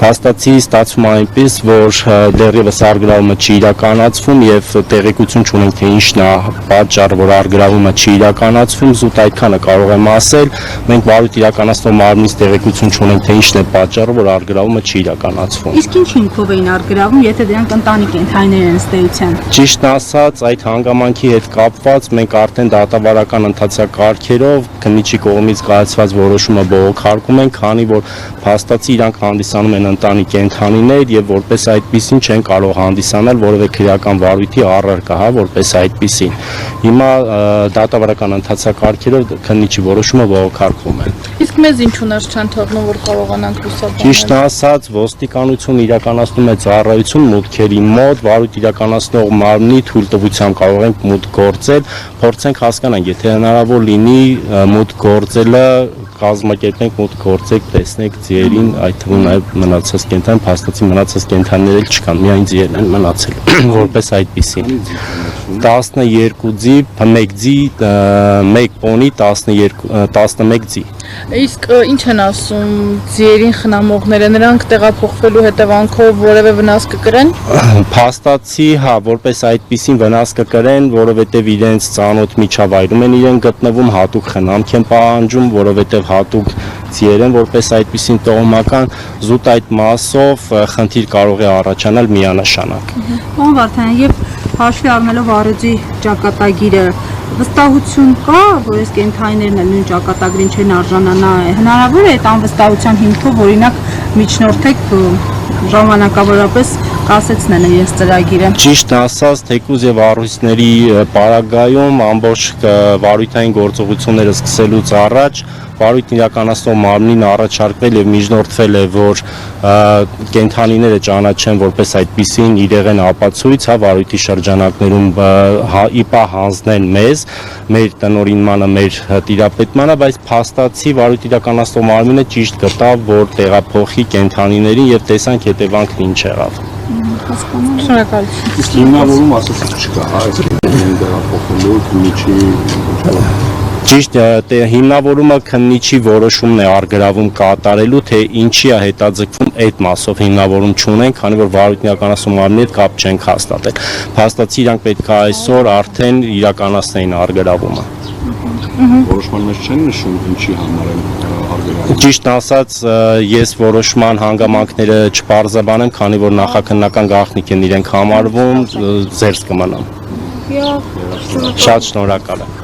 Փաստացի ստացվում է այնպես, որ դեռևս առգրավումը չի իրականացվում եւ տեղեկություն չունենք, թե ինչն է պատճառը, որ առգրավումը չի իրականացվում, զուտ այդքանը կարող եմ ասել, մենք վարույթ իրականացնող մարմնից տեղեկություն չունենք, թե ինչն է պատճառը, որ առգրավումը չի իրականացվում։ Իսկ ինչ հիմքով էին առգրավում, եթե դրանք ընտանի կենդանիներ են ըստ էության։ Ճիշտն ասած, այդ հանգամանքի հետ կապված մենք արդեն դատավարական ընթացակարգերով քննիչի կողմից կայացված որոշումը բողոքարկում ենք, քանի որ փաստացի իրանք հանդիսանում են ընտանի կենդանիներ եւ որպես այդպիսին չեն կարող հանդիսանալ որևէ քրեական վարույթի առարկա, որպես այդպիսին։ Հիմա դատավարական ընթացակարգերով քննիչի որոշումը բողոքարկվում է։ Իսկ մեզ ինչ ունես չեն թողնում, որ կարողանանք լուսաբանել։ Ճիշտն ասած, ոստիկանությունը իրականացնում է ծառայություն մուտքերի մոտ, վարույթ իրականացնող մարմնի թույլտվությամբ կարող ենք մուտք գործել, փորձենք հասկանանք, եթե հնարավոր լինի մուտք գործելը կազմակերպենք մուտք գործեք, տեսնեք ձիերին, այդ թվում նաև մնացած կենդան, փաստացի մնացած կենդաններ էլ չկան, միայն ձիերն են մնացել, որպես այդպիսին։ 12 ձի, 1 ձի, 1 պոնի, 11 ձի։ Իսկ ինչ են ասում ձիերին խնամողները, նրանք տեղափոխվելու հետևանքով որևէ վնաս կկրեն։ Փաստացի, հա, որպես այդպիսին վնաս կկրեն, որովհետև իրենց ծանոթ միջավայրում են իրեն գտնվում, հատուկ խնամք են պահանջում, որովհետև հատուկ ձիեր են, որպես այդպիսին տոհմական, զուտ այդ մասով խնդիր կարող է առաջանալ միանշանակ։ Պարոն Վարդանյան, եւ հաշվի առնելով առողջի ճակատագիրը, վստահություն կա, որ այս կենդանիներն էլ նույն ճակատագրին չեն արժանանա, հնարավոր է այդ անվստահության հիմքով օրինակ միջնորդեք ժամանակավորապես կասեցնեն իրենց ծրագիրը։ Ճիշտ ասած, թեկուզ եւ առույցների պարագայում ամբողջ վարույթային գործողությունները սկսելուց առաջ վարույթ իրականացնող մարմնին առաջարկվել եւ միջնորդվել է, որ կենդանիները ճանաչեն որպես այդպիսին իրեղեն ապացույց, հա, վարույթի շրջանակներում իպա հանձնեն մեզ, մեր տնօրինմանը, մեր տիրապետմանը, բայց փաստացի վարույթ իրականացնող մարմինը ճիշտ գտավ, որ տեղափոխի կենդանիներին եւ տեսանք հետևանքն ինչ եղավ։ Շնորհակալություն։ Իսկ հիմնավորում ասացիք չկա, հա, այս տեղափոխելու քննիչի Ճիշտ հիմնավորումը քննիչի որոշումն է առգրավում կատարելու, թե ինչի է հետաձգվում այդ մասով հիմնավորում չունենք, քանի որ վարույթ իրականացնող մարմնի հետ կապ չենք հաստատել։ Փաստացի իրանք պետք է այսօր արդեն իրականացնեին առգրավումը։ որոշման մեջ չեն նշում ինչի համար են առգրավում։ Ճիշտ ասած, ես որոշման հանգամանքները չպարզաբանեմ, քանի որ նախաքննական գաղտնիք են իրենք համարվում, զերծ կմնամ։ Շատ շնորհակալ եմ։